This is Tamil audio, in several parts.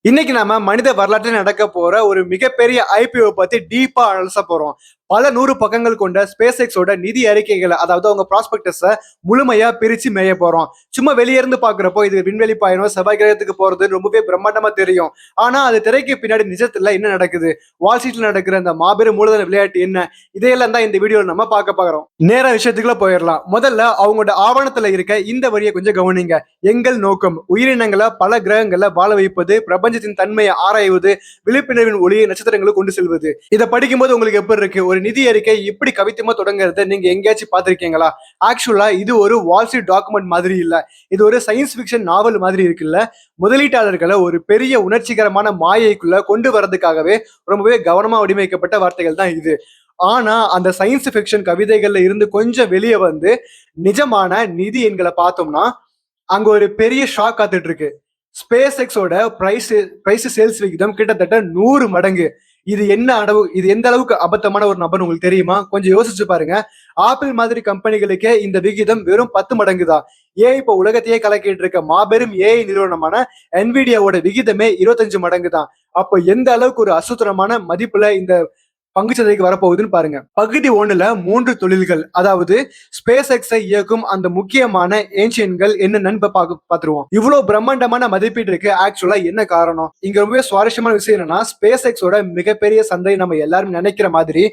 இன்னைக்கு நாம மனித வரலாற்றில் நடக்க போற ஒரு மிகப்பெரிய ஐபிஓ பத்தி டீப்பா அலச போறோம். பல 100 பக்கங்கள் கொண்ட ஸ்பேஸ் எக்ஸோட நிதி அறிக்கைகளை, அதாவது அவங்க ப்ராஸ்பெக்டஸ முழுமையா பிரிச்சு மேய போறோம். சும்மா வெளிய இருந்து பாக்குறப்போ இது விண்வெளி பயணம், செவ்வாய் கிரகத்துக்கு போறது ரொம்பவே பிரம்மாண்டமா தெரியும். ஆனா அது திரைக்கு பின்னாடி நிஜத்துல என்ன நடக்குது, வால் ஸ்ட்ரீட்ல நடக்கிற அந்த மாபெரும் மூலதன விளையாட்டு என்ன, இதையெல்லாம் தான் இந்த வீடியோல நம்ம பார்க்க போறோம். நேரா விஷயத்துக்குள்ள போயிடலாம். முதல்ல அவங்களோட ஆவணத்துல இருக்க இந்த வரியை கொஞ்சம் கவனிங்க. எங்கள் நோக்கம் உயிரினங்களை பல கிரகங்கள்ல வாழ வைப்பது, பிரபஞ்சத்தின் தன்மையை ஆராய்வது, விழிப்புணர்வின் ஒளியை நட்சத்திரங்களுக்கு கொண்டு செல்வது. இதை படிக்கும்போது உங்களுக்கு எப்படி இருக்கு? ஒரு நிதி அறிக்கை இப்படி கவித்துவமா தொடங்குறத நீங்க எங்கேயாச்சும் பார்த்திருக்கீங்களா? ஆக்சுவலா இது ஒரு வால் ஸ்ட்ரீட் டாக்குமெண்ட் மாதிரி இல்ல, இது ஒரு சயின்ஸ் பிக்ஷன் நாவல் மாதிரி இருக்குல்ல. முதலீட்டாளர்களை ஒரு பெரிய உணர்ச்சிகரமான மாயைக்குள்ள கொண்டு வரதுக்காகவே ரொம்பவே கவனமா வடிவமைக்கப்பட்ட வார்த்தைகள் தான் இது. ஆனா அந்த சயின்ஸ் ஃபிக்ஷன் கவிதைகள்ல இருந்து கொஞ்சம் வெளியே வந்து நிஜமான நிதி எண்களை பார்த்தோம்னா அங்க ஒரு பெரிய ஷாக் காத்துட்டு இருக்கு. ஸ்பேஸ் எக்ஸோட பிரைஸ் சேல்ஸ் விகிதம் கிட்டத்தட்ட 100 மடங்கு. இது என்ன அளவு, இது எந்த அளவுக்கு அபத்தமான ஒரு நபர் உங்களுக்கு தெரியுமா? கொஞ்சம் யோசிச்சு பாருங்க. ஆப்பிள் மாதிரி கம்பெனிகளுக்கே இந்த விகிதம் வெறும் 10 மடங்கு தான். ஏன் இப்ப உலகத்தையே கலக்கிட்டு இருக்க மாபெரும் ஏஐ நிறுவனமான என்விடியாவோட விகிதமே 25 மடங்கு தான். அப்ப எந்த அளவுக்கு ஒரு அசுத்தரமான மதிப்புல இந்த பங்குச்சந்தைக்கு வரப்போகுதுன்னு பாருங்க. பகுதி 1ல 3 தொழில்கள், அதாவது ஸ்பேஸ் எக்ஸை இயக்கும் அந்த முக்கியமான ஏன்ஷியன்கள் என்னென்னு பாத்துருவோம். இவ்வளவு பிரம்மாண்டமான மதிப்பீட்டுக்கு ஆக்சுவலா என்ன காரணம்? இங்க ரொம்பவே சுவாரஸ்யமான விஷயம் என்னன்னா, ஸ்பேஸ் எக்ஸோட மிகப்பெரிய சந்தை நம்ம எல்லாரும் நினைக்கிற மாதிரி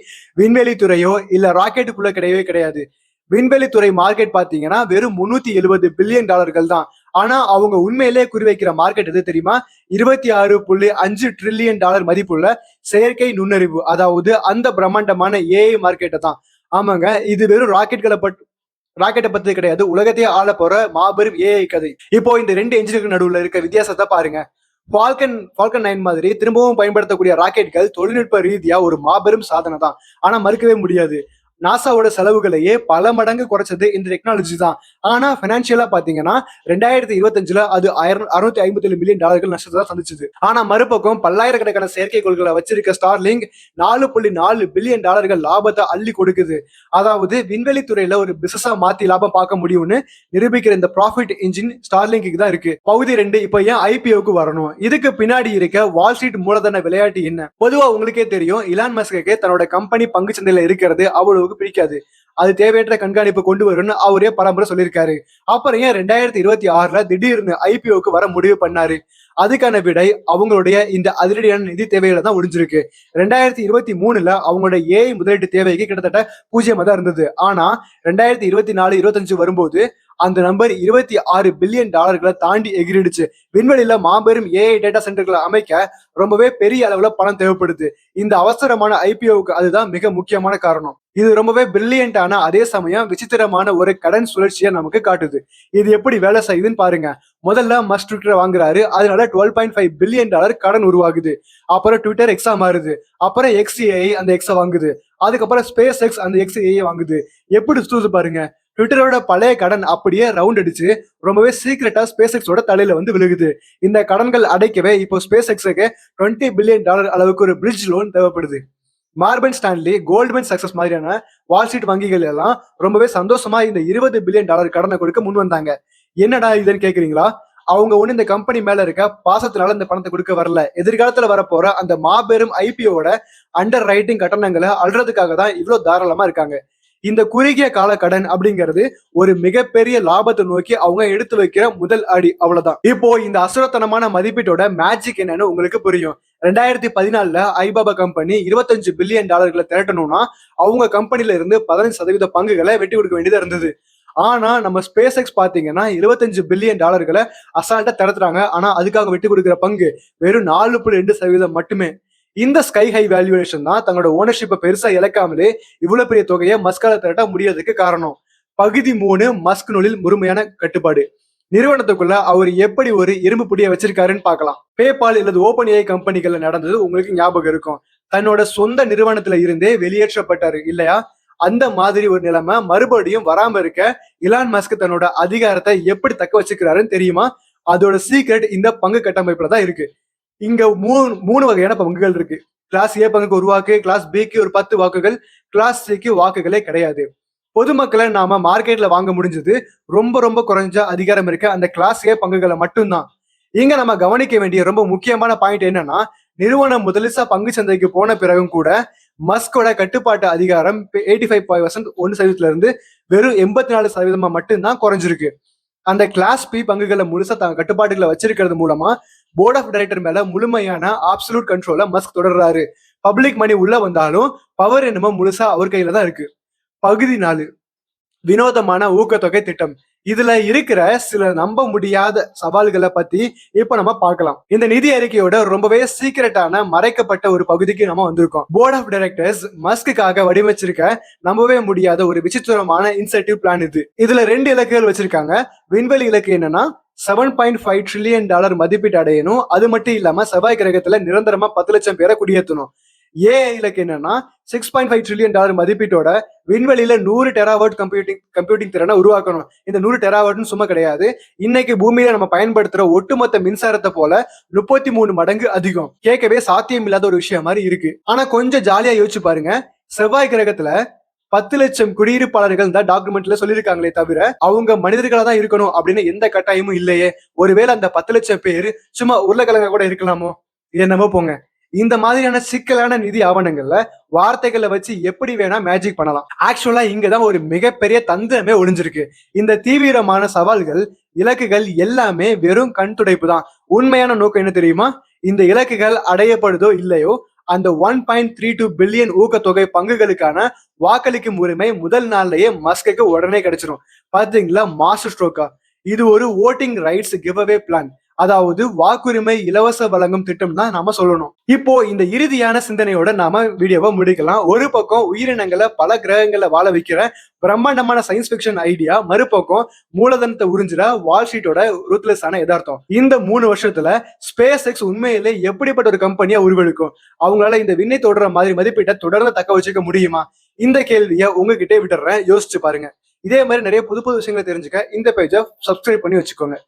விண்வெளி துறையோ இல்ல ராக்கெட்டுக்குள்ள கிடையவே கிடையாது. விண்வெளித்துறை மார்க்கெட் பாத்தீங்கன்னா வெறும் 370 பில்லியன் டாலர்கள் தான். ஆனா அவங்க உண்மையிலே குறிவைக்கிற மார்க்கெட் எது தெரியுமா? 26.5 ட்ரில்லியன் டாலர் மதிப்புள்ள செயற்கை நுண்ணறிவு, அதாவது அந்த பிரம்மாண்டமான ஏஐ மார்க்கெட்டை தான். ஆமாங்க, இது வெறும் ராக்கெட்டை பத்தி கிடையாது, உலகத்தையே ஆள போற மாபெரும் ஏஐ கதை. இப்போ இந்த 2 என்ஜினுக்கு நடுவுல இருக்க வித்தியாசத்தை பாருங்க. ஃபால்கன் 9 மாதிரி திரும்பவும் பயன்படுத்தக்கூடிய ராக்கெட்கள் தொழில்நுட்ப ரீதியா ஒரு மாபெரும் சாதனை தான். ஆனா மறுக்கவே முடியாது, நாசாவோட செலவுகளையே பல மடங்கு குறைச்சது இந்த டெக்னாலஜி தான். ஆனா பினான்சியலா பாத்தீங்கன்னா 2025ல அது 657 மில்லியன் டாலர்கள் நஷ்டத்தை தான் சந்திச்சது. ஆனா மறுபக்கம் பல்லாயிரக்கணக்கான செயற்கைக்கோள்களை வச்சிருக்க ஸ்டார்லிங்க் 4.4 பில்லியன் டாலர்கள் லாபத்தை அள்ளி கொடுக்குது. அதாவது விண்வெளி துறையில ஒரு பிசினஸா மாத்தி லாபம் பார்க்க முடியும்னு நிரூபிக்கிற இந்த ப்ராஃபிட் இன்ஜின் ஸ்டார்லிங்க்கு தான் இருக்கு. பகுதி 2, இப்ப ஏன் ஐபிஓக்கு வரணும்? இதுக்கு பின்னாடி இருக்க வால் ஸ்ட்ரீட் மூலதன விளையாட்டு என்ன? பொதுவா உங்களுக்கே தெரியும், இலான் மஸ்க்கு தன்னோட கம்பெனி பங்கு சந்தையில இருக்கிறது அவ்வளவு பிடிக்காது. அது தேவையற்ற கண்காணிப்பு கொண்டு வரும்னு அவரே பலமுறை சொல்லியிருக்காரு. அப்புறம் ஏன் 2026ல திடீர்னு ஐபிஓக்கு வர முடிவு பண்ணாரு? அதுக்கான விடை அவங்களுடைய இந்த அதிரடியான நிதி தேவைகளை தான் ஒளிஞ்சிருக்கு. 2023ல அவங்களோட ஏஐ முதலீட்டு தேவைக்கு கிட்டத்தட்ட 0 தான் இருந்தது. ஆனா 2024-25 வரும்போது அந்த நம்பர் 26 பில்லியன் டாலர்களை தாண்டி எகிரிடுச்சு. விண்வெளியில மாபெரும் ஏஐ டேட்டா சென்டர்களை அமைக்க ரொம்பவே பெரிய அளவுல பணம் தேவைப்படுது. இந்த அவசரமான ஐபிஓவுக்கு அதுதான் மிக முக்கியமான காரணம். இது ரொம்பவே பிரில்லியண்டான, அதே சமயம் விசித்திரமான ஒரு கடன் சுழற்சியை நமக்கு காட்டுது. இது எப்படி வேலை செய்யுதுன்னு பாருங்க. முதல்ல மஸ்க் ட்விட்டரை வாங்குறாரு, அதனால 12.5 பில்லியன் டாலர் கடன் உருவாகுது. அப்புறம் ட்விட்டர் எக்ஸா மாறுது. அப்புறம் எக்ஸ்ஏஐ அந்த எக்ஸை வாங்குது. அதுக்கப்புறம் ஸ்பேஸ் எக்ஸ் அந்த எக்ஸ்ஏஐ வாங்குது. எப்படி சுத்துது பாருங்க. ட்விட்டரோட பழைய கடன் அப்படியே ரவுண்ட் அடிச்சு ரொம்பவே சீக்கிரட்டா ஸ்பேஸ் எக்ஸோட தலையில வந்து விழுகுது. இந்த கடன்கள் அடைக்கவே இப்போ ஸ்பேஸ் எக்ஸுக்கு 20 பில்லியன் டாலர் அளவுக்கு ஒரு பிரிட்ஜ் லோன் தேவைப்படுது. மார்பன் ஸ்டான்லி, கோல்ட்மேன் சக்சஸ் மாதிரியான வால் ஸ்ட்ரீட் வங்கிகள் எல்லாம் ரொம்பவே சந்தோஷமா இந்த 20 பில்லியன் டாலர் கடனை கொடுக்க முன் வந்தாங்க. என்னடா இதுன்னு கேக்குறீங்களா? அவங்க ஒண்ணு இந்த கம்பெனி மேல இருக்க பாசத்தினால இந்த பணத்தை கொடுக்க வரல. எதிர்காலத்துல வரப்போற அந்த மாபெரும் ஐபிஓட அண்டர் ரைட்டிங் கட்டணங்களை அல்றதுக்காக தான் இவ்வளவு தாராளமா இருக்காங்க. இந்த குறுகிய கால கடன் அப்படிங்கிறது ஒரு மிகப்பெரிய லாபத்தை நோக்கி அவங்க எடுத்து வைக்கிற முதல் அடி, அவ்வளவுதான். இப்போ இந்த அசுரத்தனமான மதிப்பீட்டோட மேஜிக் என்னன்னு உங்களுக்கு புரியும். 2014ல ஐபாபா கம்பெனி 25 பில்லியன் டாலர்களை திரட்டணும்னா அவங்க கம்பெனில இருந்து 15% பங்குகளை வெட்டி கொடுக்க வேண்டியதா இருந்தது. ஆனா நம்ம ஸ்பேஸ் எக்ஸ் பாத்தீங்கன்னா 25 பில்லியன் டாலர்களை அசால்ட்டா திரட்டுறாங்க. ஆனா அதுக்காக வெட்டி கொடுக்கிற பங்கு வெறும் 4.2% மட்டுமே. இந்த ஸ்கை ஹை வேல்யூவேஷன் தான் தங்களோட ஓனர்ஷிப்பை பெருசா இழக்காமலே இவ்வளவு பெரிய தொகையை மஸ்கால திரட்ட முடியாததுக்கு காரணம். பகுதி 3, மஸ்க் நூலில் முழுமையான கட்டுப்பாடு. நிறுவனத்துக்குள்ள அவர் எப்படி ஒரு இரும்பு புடிய வச்சிருக்காருன்னு பார்க்கலாம். பேபால் அல்லது ஓபன் ஏஐ கம்பெனிகள்ல நடந்தது உங்களுக்கு ஞாபகம் இருக்கும். தன்னோட சொந்த நிறுவனத்துல இருந்தே வெளியேற்றப்பட்டாரு இல்லையா? அந்த மாதிரி ஒரு நிலைமை மறுபடியும் வராம இருக்க இலான் மஸ்க் தன்னோட அதிகாரத்தை எப்படி தக்க வச்சுக்கிறாருன்னு தெரியுமா? அதோட சீக்ரெட் இந்த பங்கு கட்டமைப்புல தான் இருக்கு. இங்க மூணு வகையான பங்குகள் இருக்கு. கிளாஸ் ஏ பங்குக்கு 1 வாக்கு, கிளாஸ் பிக்கு ஒரு 10 வாக்குகள், கிளாஸ் சிக்கு வாக்குகளே கிடையாது. பொதுமக்களை நாம மார்க்கெட்ல வாங்க முடிஞ்சது ரொம்ப ரொம்ப குறைஞ்ச அதிகாரம் இருக்க அந்த கிளாஸ் ஏ பங்குகளை மட்டும்தான். இங்க நம்ம கவனிக்க வேண்டிய ரொம்ப முக்கியமான பாயிண்ட் என்னன்னா, நிறுவனம் முதலிசா பங்கு சந்தைக்கு போன பிறகும் கூட மஸ்கோட கட்டுப்பாட்டு அதிகாரம் 85% 1% இருந்து வெறும் 84% மட்டும்தான் குறைஞ்சிருக்கு. அந்த கிளாஸ் பி பங்குகளை முழுசா தங்க கட்டுப்பாட்டுகளை வச்சிருக்கிறது மூலமா போர்ட் ஆஃப் டைரக்டர் மேல முழுமையான ஆப்சலூட் கண்ட்ரோல மஸ்க் தொடர்றாரு. பப்ளிக் மணி உள்ள வந்தாலும் பவர் என்னமோ முழுசா அவர் கையில தான் இருக்கு. பகுதி 4, வினோதமான ஊக்கத்தொகை திட்டம். இதுல இருக்கிற சில நம்ப முடியாத சவால்களை பத்தி இப்ப நம்ம பார்க்கலாம். இந்த நிதி அறிக்கையோட ரொம்பவே சீக்கிரட்டான மறைக்கப்பட்ட ஒரு பகுதிக்கு நம்ம வந்திருக்கோம். போர்ட் ஆஃப் டைரக்டர்ஸ் மஸ்குக்காக வடிவமைச்சிருக்க நம்பவே முடியாத ஒரு விசித்திரமான இன்சென்டிவ் பிளான் இது. இதுல 2 இலக்குகள் வச்சிருக்காங்க. விண்வெளி இலக்கு என்னன்னா $7.5 trillion மதிப்பீட்டு அடையணும். அது மட்டும் இல்லாம செவ்வாய் கிரகத்துல நிரந்தரமா 10 லட்சம் பேரை குடியேற்றணும். ஏஐ இலக்கு என்னன்னா $6.5 trillion மதிப்பீட்டோட விண்வெளியில 100 டெராவாட் கம்ப்யூட்டிங் திறனை உருவாக்கணும். இந்த 100 டெராவாட்னு சும்மா கிடையாது. இன்னைக்கு பூமியில நம்ம பயன்படுத்துற ஒட்டுமொத்த மின்சாரத்தை போல 33 மடங்கு அதிகம். கேட்கவே சாத்தியம் இல்லாத ஒரு விஷயம் மாதிரி இருக்கு. ஆனா கொஞ்சம் ஜாலியா யோசிச்சு பாருங்க. செவ்வாய் கிரகத்துல 10 லட்சம் குடியிருப்பாளர்கள் தான் டாக்குமெண்ட்ல சொல்லியிருக்காங்களே தவிர அவங்க மனிதர்களா தான் இருக்கணும் அப்படின்னு எந்த கட்டாயமும் இல்லையே. ஒருவேளை அந்த 10 லட்சம் பேர் சும்மா உருளைக்கிழங்க கூட இருக்கலாமோ? என்னமோ போங்க. இந்த மாதிரியான சிக்கலான நிதி ஆவணங்கள்ல வார்த்தைகளை வச்சு எப்படி வேணா மேஜிக் பண்ணலாம். ஆக்சுவலா இங்கதான் ஒரு மிகப்பெரிய தந்திரமே ஒளிஞ்சிருக்கு. இந்த தீவிரமான சவால்கள், இலக்குகள் எல்லாமே வெறும் கண் துடைப்பு தான். உண்மையான நோக்கம் என்ன தெரியுமா? இந்த இலக்குகள் அடையப்படுதோ இல்லையோ, அந்த 1.32 பில்லியன் ஊக்கத்தொகை பங்குகளுக்கான வாக்களிக்கும் உரிமை முதல் நாள்லயே மஸ்குக்கு உடனே கிடைச்சிடும். பாத்தீங்களா, மாஸ்டர் ஸ்ட்ரோக்கா? இது ஒரு voting rights give away plan. அதாவது வாக்குரிமை இலவச வழங்கும் திட்டம் தான் நாம சொல்லணும். இப்போ இந்த இறுதியான சிந்தனையோட நாம வீடியோவை முடிக்கலாம். ஒரு பக்கம் உயிரினங்களை பல கிரகங்களை வாழ வைக்கிற பிரம்மாண்டமான சயின்ஸ் பிக்ஷன் ஐடியா, மறுபக்கம் மூலதனத்தை உறிஞ்சிற வால் ஸ்ட்ரீட்டோட ரூத்லெஸ்ஸான யதார்த்தம். இந்த 3 வருஷத்துல ஸ்பேஸ் எக்ஸ் உண்மையிலே எப்படிப்பட்ட ஒரு கம்பெனியா உருவெடுக்கும்? அவங்களால இந்த விண்ணை தொடர மாதிரி மதிப்பீட்டை தொடர்ந்து தக்க வச்சுக்க முடியுமா? இந்த கேள்வியை உங்ககிட்டே விட்டுறேன், யோசிச்சு பாருங்க. இதே மாதிரி நிறைய புது புது விஷயங்களை தெரிஞ்சுக்க இந்த பேஜை சப்ஸ்கிரைப் பண்ணி வச்சுக்கோங்க.